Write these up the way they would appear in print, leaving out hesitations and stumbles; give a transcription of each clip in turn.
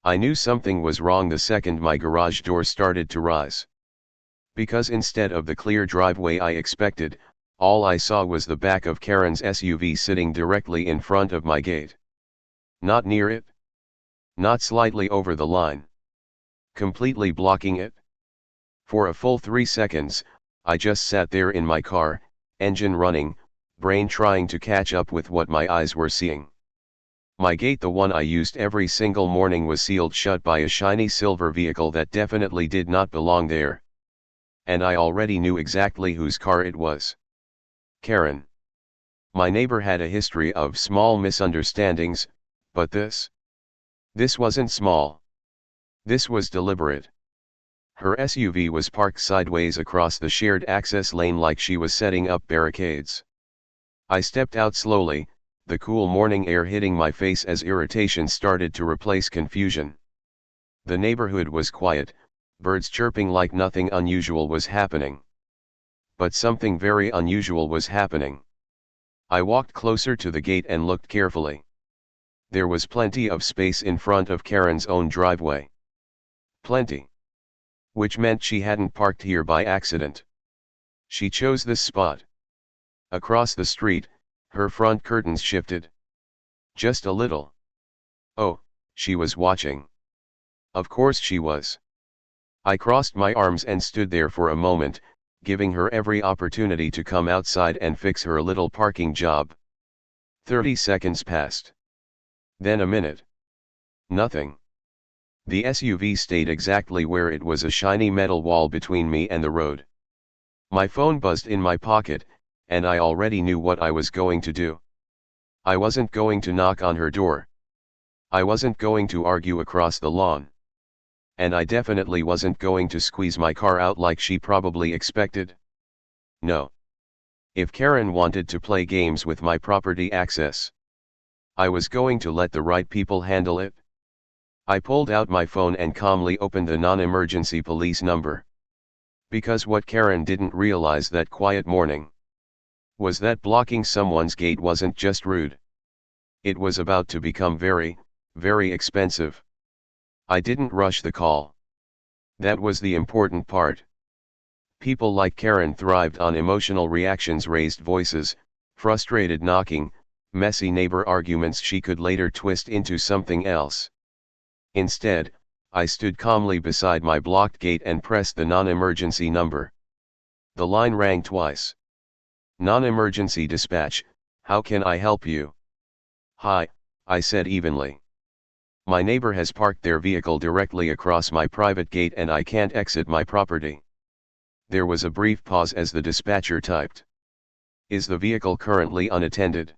I knew something was wrong the second my garage door started to rise. Because instead of the clear driveway I expected, all I saw was the back of Karen's SUV sitting directly in front of my gate. Not near it. Not slightly over the line. Completely blocking it. For a full 3 seconds, I just sat there in my car, engine running, brain trying to catch up with what my eyes were seeing. My gate, the one I used every single morning, was sealed shut by a shiny silver vehicle that definitely did not belong there. And I already knew exactly whose car it was. Karen. My neighbor had a history of small misunderstandings, but this wasn't small. This was deliberate. Her SUV was parked sideways across the shared access lane like she was setting up barricades. I stepped out slowly, the cool morning air hitting my face as irritation started to replace confusion. The neighborhood was quiet, birds chirping like nothing unusual was happening. But something very unusual was happening. I walked closer to the gate and looked carefully. There was plenty of space in front of Karen's own driveway. Plenty. Which meant she hadn't parked here by accident. She chose this spot. Across the street, her front curtains shifted. Just a little. Oh, she was watching. Of course she was. I crossed my arms and stood there for a moment, giving her every opportunity to come outside and fix her little parking job. 30 seconds passed. Then a minute. Nothing. The SUV stayed exactly where it was, a shiny metal wall between me and the road. My phone buzzed in my pocket, and I already knew what I was going to do. I wasn't going to knock on her door. I wasn't going to argue across the lawn. And I definitely wasn't going to squeeze my car out like she probably expected. No. If Karen wanted to play games with my property access, I was going to let the right people handle it. I pulled out my phone and calmly opened the non-emergency police number. Because what Karen didn't realize that quiet morning was that blocking someone's gate wasn't just rude. It was about to become very, very expensive. I didn't rush the call. That was the important part. People like Karen thrived on emotional reactions, raised voices, frustrated knocking, messy neighbor arguments she could later twist into something else. Instead, I stood calmly beside my blocked gate and pressed the non-emergency number. The line rang twice. Non-emergency dispatch, how can I help you? Hi, I said evenly. My neighbor has parked their vehicle directly across my private gate and I can't exit my property. There was a brief pause as the dispatcher typed. Is the vehicle currently unattended?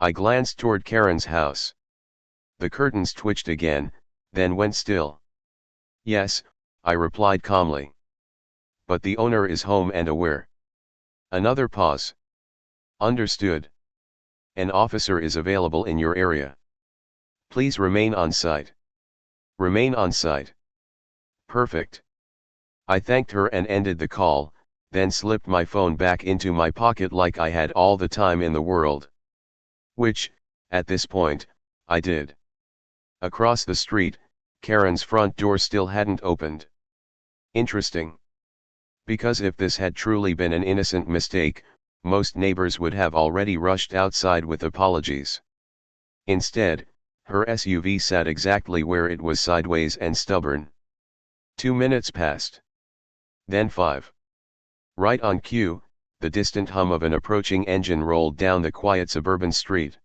I glanced toward Karen's house. The curtains twitched again, then went still. Yes, I replied calmly. But the owner is home and aware. Another pause. Understood. An officer is available in your area. Please remain on site. Remain on site. Perfect. I thanked her and ended the call, then slipped my phone back into my pocket like I had all the time in the world. Which, at this point, I did. Across the street, Karen's front door still hadn't opened. Interesting. Because if this had truly been an innocent mistake, most neighbors would have already rushed outside with apologies. Instead, her SUV sat exactly where it was, sideways and stubborn. 2 minutes passed. Then 5. Right on cue, the distant hum of an approaching engine rolled down the quiet suburban street.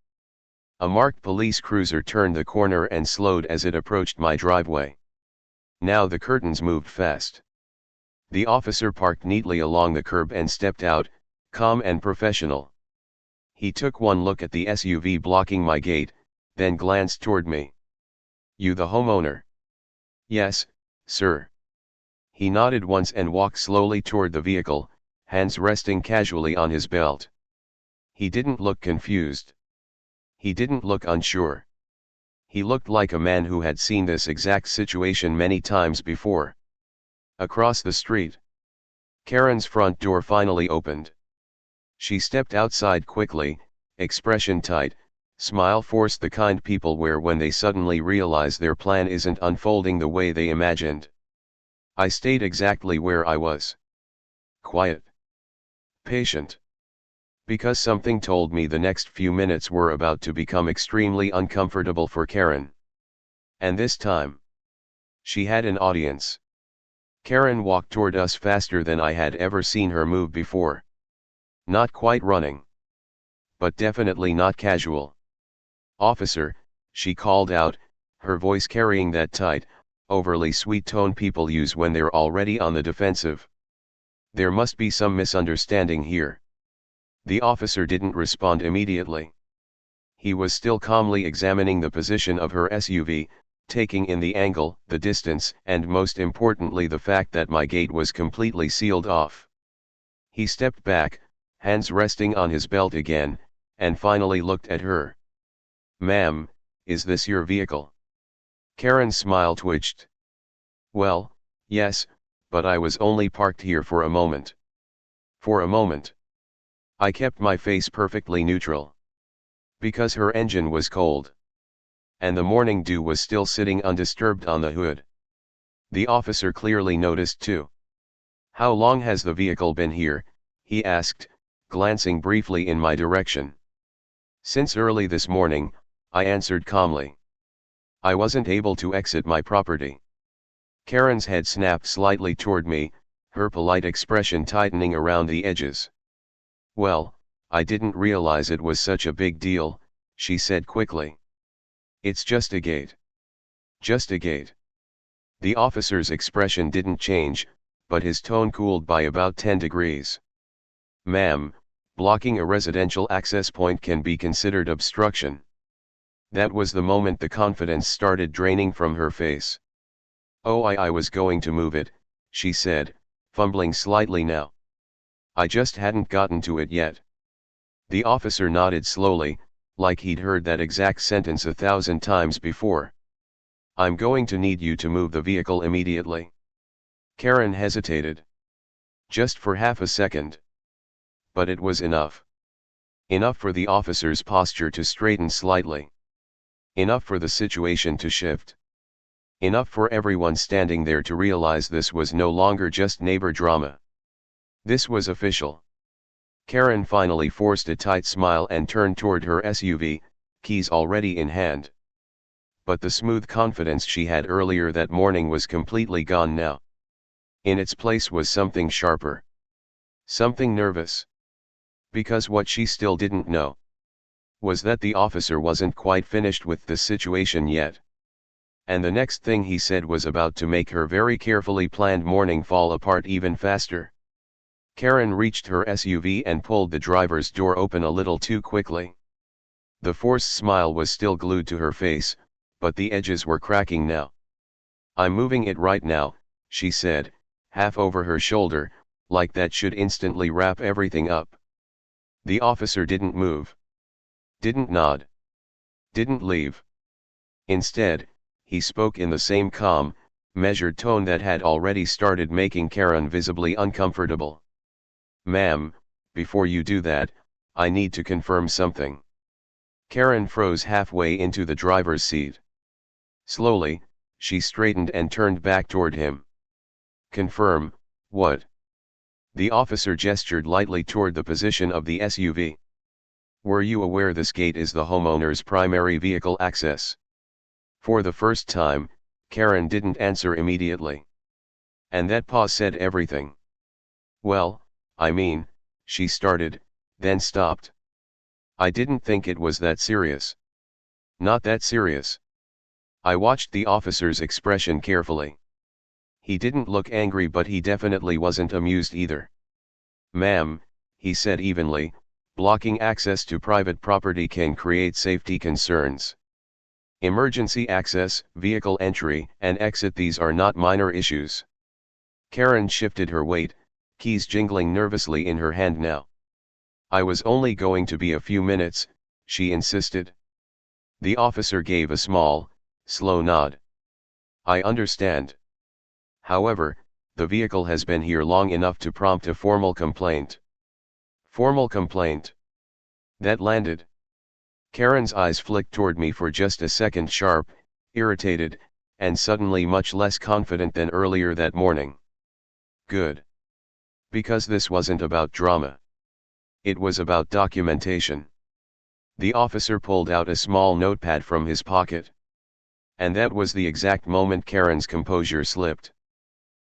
A marked police cruiser turned the corner and slowed as it approached my driveway. Now the curtains moved fast. The officer parked neatly along the curb and stepped out, calm and professional. He took one look at the SUV blocking my gate, then glanced toward me. You the homeowner? Yes, sir. He nodded once and walked slowly toward the vehicle, hands resting casually on his belt. He didn't look confused. He didn't look unsure. He looked like a man who had seen this exact situation many times before. Across the street, Karen's front door finally opened. She stepped outside quickly, expression tight, Smile forced the kind people wear when they suddenly realize their plan isn't unfolding the way they imagined. I stayed exactly where I was. Quiet. Patient. Because something told me the next few minutes were about to become extremely uncomfortable for Karen. And this time, she had an audience. Karen walked toward us faster than I had ever seen her move before. Not quite running. But definitely not casual. "Officer," she called out, her voice carrying that tight, overly sweet tone people use when they're already on the defensive. "There must be some misunderstanding here." The officer didn't respond immediately. He was still calmly examining the position of her SUV, taking in the angle, the distance, and most importantly the fact that my gate was completely sealed off. He stepped back, hands resting on his belt again, and finally looked at her. "Ma'am, is this your vehicle?" Karen's smile twitched. "Well, yes, but I was only parked here for a moment." "For a moment." I kept my face perfectly neutral. Because her engine was cold. And the morning dew was still sitting undisturbed on the hood. The officer clearly noticed too. "How long has the vehicle been here?" he asked, glancing briefly in my direction. "Since early this morning," I answered calmly. "I wasn't able to exit my property." Karen's head snapped slightly toward me, her polite expression tightening around the edges. "Well, I didn't realize it was such a big deal," she said quickly. "It's just a gate." "Just a gate." The officer's expression didn't change, but his tone cooled by about 10 degrees. "Ma'am, blocking a residential access point can be considered obstruction." That was the moment the confidence started draining from her face. "Oh, I was going to move it," she said, fumbling slightly now. "I just hadn't gotten to it yet." The officer nodded slowly, like he'd heard that exact sentence 1,000 times before. "I'm going to need you to move the vehicle immediately." Karen hesitated. Just for half a second. But it was enough. Enough for the officer's posture to straighten slightly. Enough for the situation to shift. Enough for everyone standing there to realize this was no longer just neighbor drama. This was official. Karen finally forced a tight smile and turned toward her SUV, keys already in hand. But the smooth confidence she had earlier that morning was completely gone now. In its place was something sharper. Something nervous. Because what she still didn't know was that the officer wasn't quite finished with the situation yet. And the next thing he said was about to make her very carefully planned morning fall apart even faster. Karen reached her SUV and pulled the driver's door open a little too quickly. The forced smile was still glued to her face, but the edges were cracking now. "I'm moving it right now," she said, half over her shoulder, like that should instantly wrap everything up. The officer didn't move. Didn't nod. Didn't leave. Instead, he spoke in the same calm, measured tone that had already started making Karen visibly uncomfortable. "Ma'am, before you do that, I need to confirm something." Karen froze halfway into the driver's seat. Slowly, she straightened and turned back toward him. "Confirm, what?" The officer gestured lightly toward the position of the SUV. "Were you aware this gate is the homeowner's primary vehicle access?" For the first time, Karen didn't answer immediately. And that pause said everything. "Well, I mean," she started, then stopped. "I didn't think it was that serious." "Not that serious." I watched the officer's expression carefully. He didn't look angry, but he definitely wasn't amused either. "Ma'am," he said evenly, "blocking access to private property can create safety concerns. Emergency access, vehicle entry, and exit, these are not minor issues." Karen shifted her weight, keys jingling nervously in her hand now. "I was only going to be a few minutes," she insisted. The officer gave a small, slow nod. "I understand. However, the vehicle has been here long enough to prompt a formal complaint." "Formal complaint?" That landed. Karen's eyes flicked toward me for just a second, sharp, irritated, and suddenly much less confident than earlier that morning. Good. Because this wasn't about drama. It was about documentation. The officer pulled out a small notepad from his pocket. And that was the exact moment Karen's composure slipped.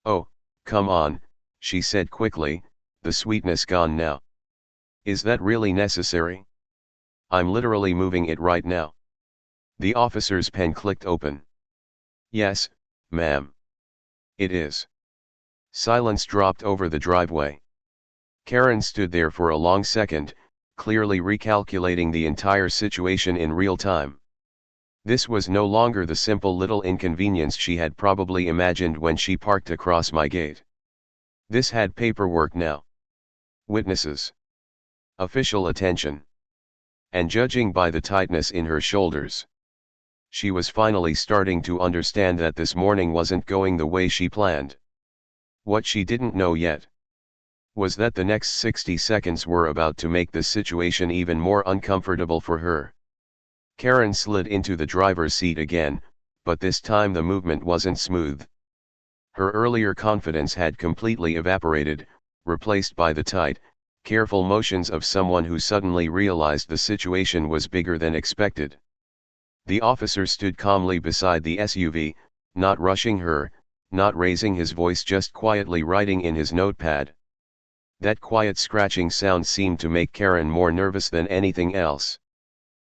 "Oh, come on," she said quickly, the sweetness gone now. "Is that really necessary? I'm literally moving it right now." The officer's pen clicked open. "Yes, ma'am. It is." Silence dropped over the driveway. Karen stood there for a long second, clearly recalculating the entire situation in real time. This was no longer the simple little inconvenience she had probably imagined when she parked across my gate. This had paperwork now. Witnesses. Official attention. And judging by the tightness in her shoulders, she was finally starting to understand that this morning wasn't going the way she planned. What she didn't know yet was that the next 60 seconds were about to make the situation even more uncomfortable for her. Karen slid into the driver's seat again, but this time the movement wasn't smooth. Her earlier confidence had completely evaporated, replaced by the tight, careful motions of someone who suddenly realized the situation was bigger than expected. The officer stood calmly beside the SUV, not rushing her, not raising his voice, just quietly writing in his notepad. That quiet scratching sound seemed to make Karen more nervous than anything else.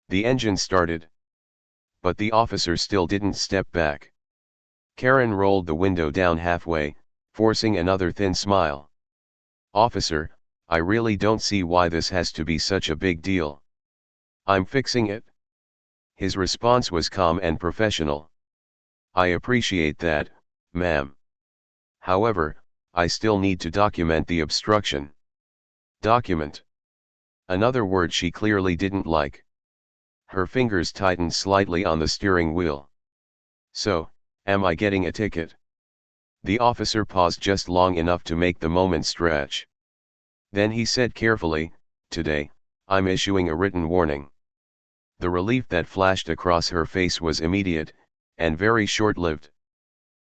The engine started. But the officer still didn't step back. Karen rolled the window down halfway, forcing another thin smile. "Officer, I really don't see why this has to be such a big deal. I'm fixing it." His response was calm and professional. "I appreciate that, ma'am. However, I still need to document the obstruction." Document. Another word she clearly didn't like. Her fingers tightened slightly on the steering wheel. "So, am I getting a ticket?" The officer paused just long enough to make the moment stretch. Then he said carefully, "Today, I'm issuing a written warning." The relief that flashed across her face was immediate, and very short-lived.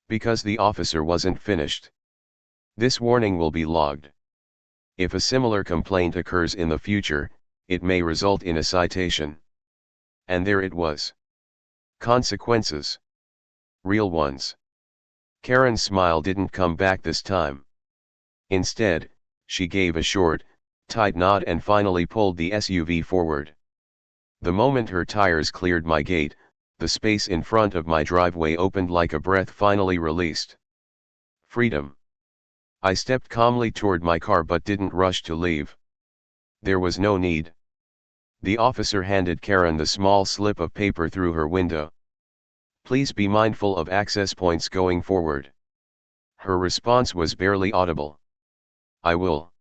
Because the officer wasn't finished. "This warning will be logged. If a similar complaint occurs in the future, it may result in a citation." And there it was. Consequences. Real ones. Karen's smile didn't come back this time. Instead, she gave a short, tight nod and finally pulled the SUV forward. The moment her tires cleared my gate, the space in front of my driveway opened like a breath finally released. Freedom. I stepped calmly toward my car but didn't rush to leave. There was no need. The officer handed Karen the small slip of paper through her window. "Please be mindful of access points going forward." Her response was barely audible. "I will."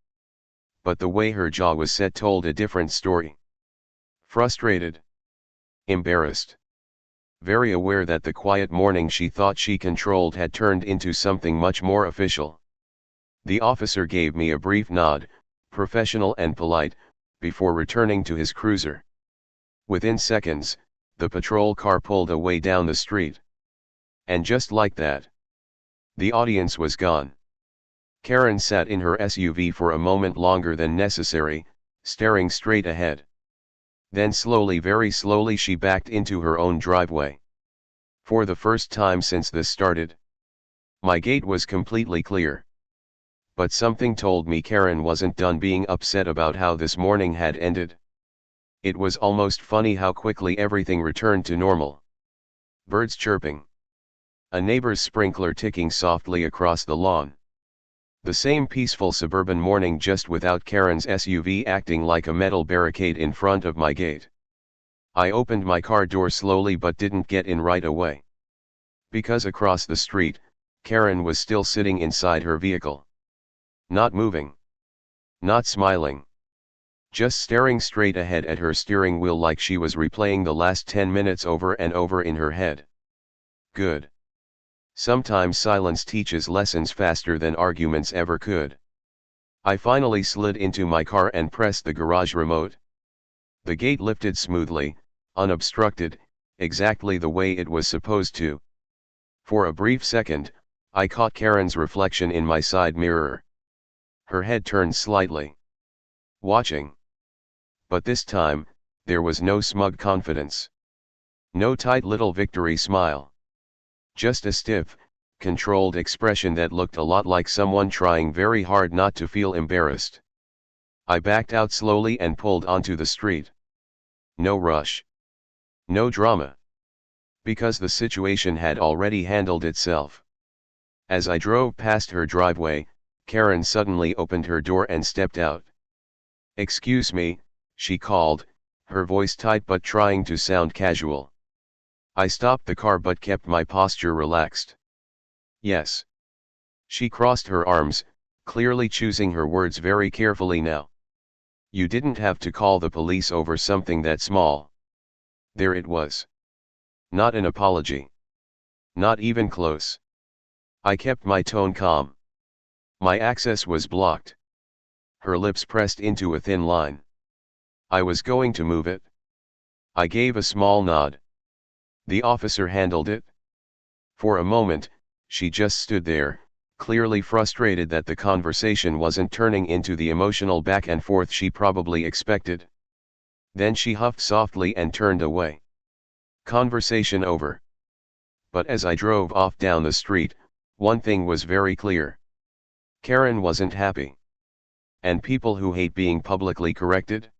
But the way her jaw was set told a different story. Frustrated. Embarrassed. Very aware that the quiet morning she thought she controlled had turned into something much more official. The officer gave me a brief nod, professional and polite, before returning to his cruiser. Within seconds, the patrol car pulled away down the street. And just like that, the audience was gone. Karen sat in her SUV for a moment longer than necessary, staring straight ahead. Then slowly, very slowly, she backed into her own driveway. For the first time since this started, my gate was completely clear. But something told me Karen wasn't done being upset about how this morning had ended. It was almost funny how quickly everything returned to normal. Birds chirping. A neighbor's sprinkler ticking softly across the lawn. The same peaceful suburban morning, just without Karen's SUV acting like a metal barricade in front of my gate. I opened my car door slowly but didn't get in right away. Because across the street, Karen was still sitting inside her vehicle. Not moving. Not smiling. Just staring straight ahead at her steering wheel like she was replaying the last 10 minutes over and over in her head. Good. Sometimes silence teaches lessons faster than arguments ever could. I finally slid into my car and pressed the garage remote. The gate lifted smoothly, unobstructed, exactly the way it was supposed to. For a brief second, I caught Karen's reflection in my side mirror. Her head turned slightly, watching. But this time, there was no smug confidence. No tight little victory smile. Just a stiff, controlled expression that looked a lot like someone trying very hard not to feel embarrassed. I backed out slowly and pulled onto the street. No rush. No drama. Because the situation had already handled itself. As I drove past her driveway, Karen suddenly opened her door and stepped out. "Excuse me," she called, her voice tight but trying to sound casual. I stopped the car but kept my posture relaxed. "Yes." She crossed her arms, clearly choosing her words very carefully now. "You didn't have to call the police over something that small." There it was. Not an apology. Not even close. I kept my tone calm. My access was blocked. Her lips pressed into a thin line. I was going to move it. I gave a small nod. The officer handled it. For a moment, she just stood there, clearly frustrated that the conversation wasn't turning into the emotional back and forth she probably expected. Then she huffed softly and turned away. Conversation over. But as I drove off down the street, one thing was very clear. Karen wasn't happy. And people who hate being publicly corrected?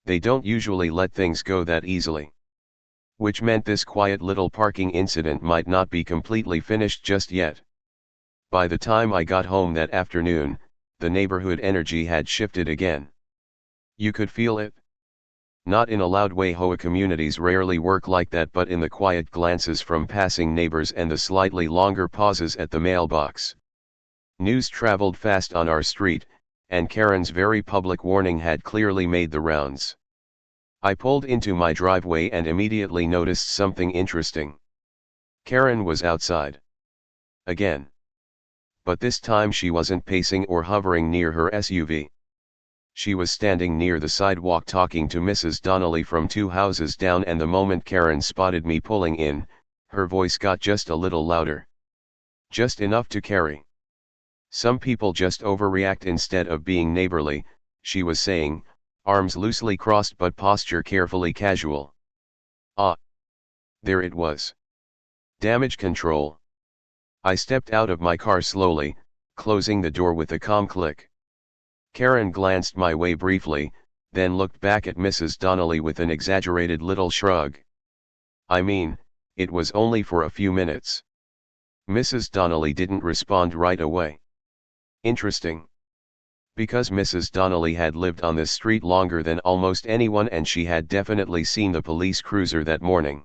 They don't usually let things go that easily. Which meant this quiet little parking incident might not be completely finished just yet. By the time I got home that afternoon, the neighborhood energy had shifted again. You could feel it. Not in a loud way, HOA communities rarely work like that, but in the quiet glances from passing neighbors and the slightly longer pauses at the mailbox. News traveled fast on our street, and Karen's very public warning had clearly made the rounds. I pulled into my driveway and immediately noticed something interesting. Karen was outside. Again. But this time she wasn't pacing or hovering near her SUV. She was standing near the sidewalk talking to Mrs. Donnelly from 2 houses down, and the moment Karen spotted me pulling in, her voice got just a little louder. Just enough to carry. "Some people just overreact instead of being neighborly," she was saying, arms loosely crossed but posture carefully casual. Ah. There it was. Damage control. I stepped out of my car slowly, closing the door with a calm click. Karen glanced my way briefly, then looked back at Mrs. Donnelly with an exaggerated little shrug. I mean, it was only for a few minutes. Mrs. Donnelly didn't respond right away. Interesting. Because Mrs. Donnelly had lived on this street longer than almost anyone, and she had definitely seen the police cruiser that morning.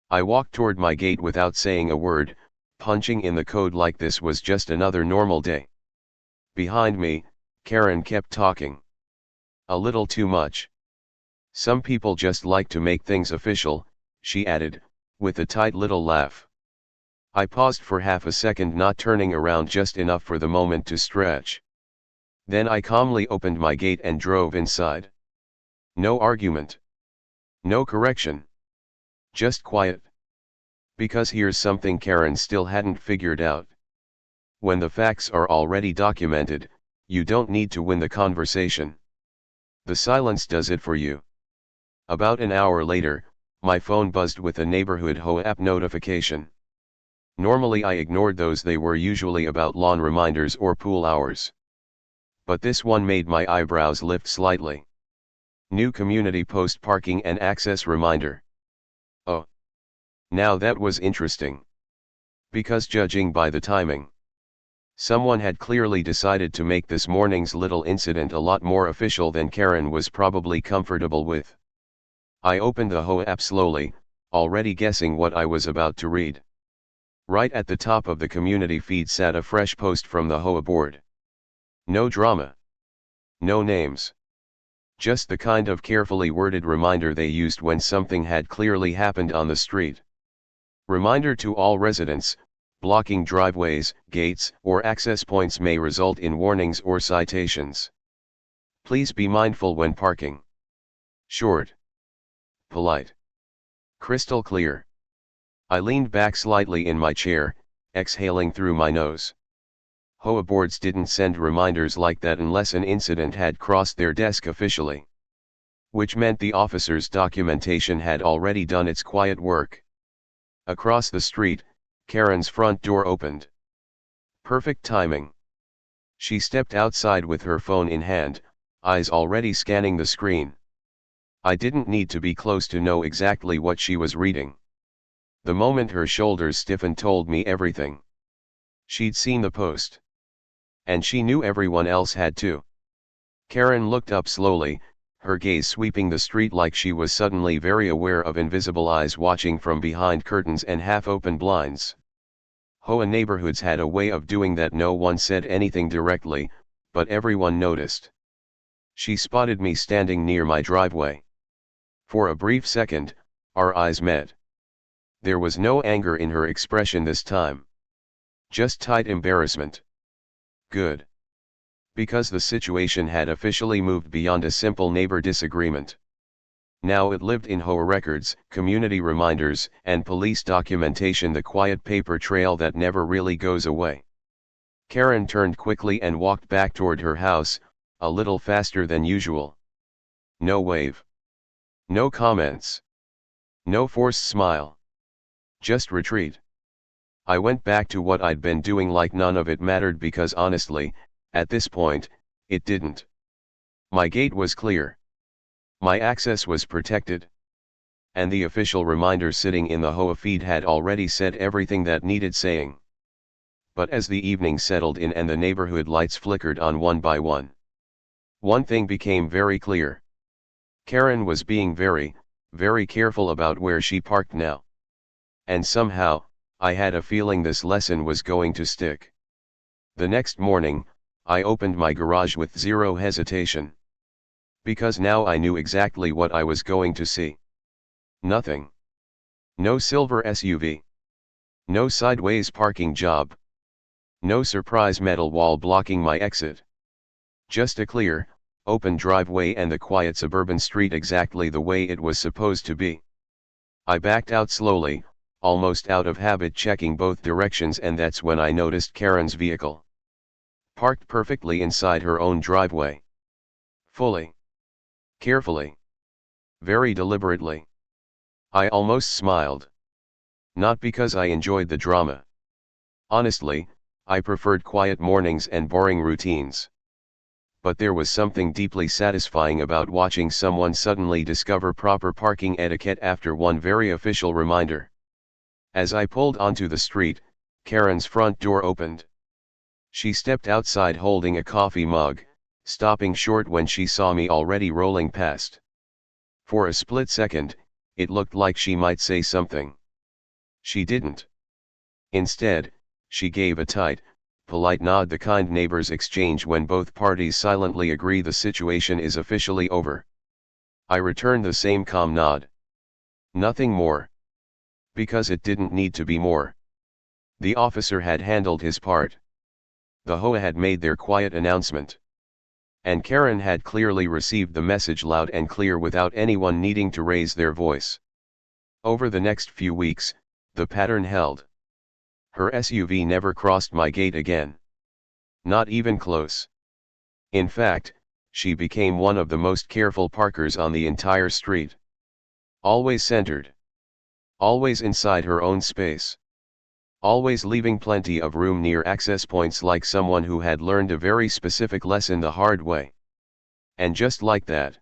I walked toward my gate without saying a word, punching in the code like this was just another normal day. Behind me, Karen kept talking. "A little too much. Some people just like to make things official," she added, with a tight little laugh. I paused for half a second, not turning around just enough for the moment to stretch. Then I calmly opened my gate and drove inside. No argument. No correction. Just quiet. Because here's something Karen still hadn't figured out. When the facts are already documented, you don't need to win the conversation. The silence does it for you. About an hour later, my phone buzzed with a neighborhood HOA app notification. Normally I ignored those, they were usually about lawn reminders or pool hours. But this one made my eyebrows lift slightly. New community post parking and access reminder. Oh. Now that was interesting. Because judging by the timing, someone had clearly decided to make this morning's little incident a lot more official than Karen was probably comfortable with. I opened the HOA app slowly, already guessing what I was about to read. Right at the top of the community feed sat a fresh post from the HOA board. No drama. No names. Just the kind of carefully worded reminder they used when something had clearly happened on the street. Reminder to all residents: blocking driveways, gates, or access points may result in warnings or citations. Please be mindful when parking. Short. polite. Crystal clear. I leaned back slightly in my chair, exhaling through my nose. HOA boards didn't send reminders like that unless an incident had crossed their desk officially. Which meant the officer's documentation had already done its quiet work. Across the street, Karen's front door opened. Perfect timing. She stepped outside with her phone in hand, eyes already scanning the screen. I didn't need to be close to know exactly what she was reading. The moment her shoulders stiffened told me everything. She'd seen the post. And she knew everyone else had too. Karen looked up slowly, her gaze sweeping the street like she was suddenly very aware of invisible eyes watching from behind curtains and half-open blinds. HOA neighborhoods had a way of doing that. No one said anything directly, but everyone noticed. She spotted me standing near my driveway. For a brief second, our eyes met. There was no anger in her expression this time. Just tight embarrassment. Good. Because the situation had officially moved beyond a simple neighbor disagreement. Now it lived in HOA records, community reminders, and police documentation, the quiet paper trail that never really goes away. Karen turned quickly and walked back toward her house, a little faster than usual. No wave. No comments. No forced smile. Just retreat. I went back to what I'd been doing like none of it mattered, because honestly, at this point, it didn't. My gate was clear. My access was protected. And the official reminder sitting in the HOA feed had already said everything that needed saying. But as the evening settled in and the neighborhood lights flickered on one by one thing became very clear. Karen was being very, very careful about where she parked now. And somehow, I had a feeling this lesson was going to stick. The next morning, I opened my garage with zero hesitation. Because now I knew exactly what I was going to see. Nothing. No silver SUV. No sideways parking job. No surprise metal wall blocking my exit. Just a clear, open driveway and the quiet suburban street exactly the way it was supposed to be. I backed out slowly, almost out of habit, checking both directions, and that's when I noticed Karen's vehicle. Parked perfectly inside her own driveway. Fully. Carefully. Very deliberately. I almost smiled. Not because I enjoyed the drama. Honestly, I preferred quiet mornings and boring routines. But there was something deeply satisfying about watching someone suddenly discover proper parking etiquette after one very official reminder. As I pulled onto the street, Karen's front door opened. She stepped outside holding a coffee mug, stopping short when she saw me already rolling past. For a split second, it looked like she might say something. She didn't. Instead, she gave a tight, polite nod, the kind neighbors exchange when both parties silently agree the situation is officially over. I returned the same calm nod. Nothing more. Because it didn't need to be more. The officer had handled his part. The HOA had made their quiet announcement. And Karen had clearly received the message loud and clear without anyone needing to raise their voice. Over the next few weeks, the pattern held. Her SUV never crossed my gate again. Not even close. In fact, she became one of the most careful parkers on the entire street. Always centered. Always inside her own space. Always leaving plenty of room near access points, like someone who had learned a very specific lesson the hard way. And just like that.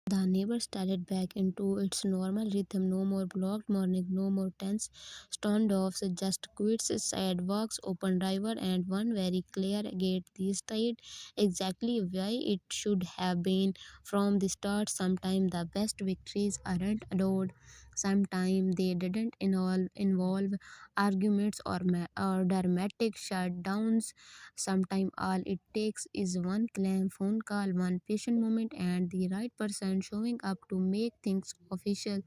The neighbor started back into its normal rhythm. No more blocked morning, no more tense standoffs, just quits, sidewalks, open driver, and one very clear gate. This stayed exactly why it should have been from the start. Sometimes the best victories aren't adored. Sometimes they didn't involve arguments or dramatic shutdowns. Sometimes all it takes is one claim, phone call, one patient moment, and the right person showing up to make things official.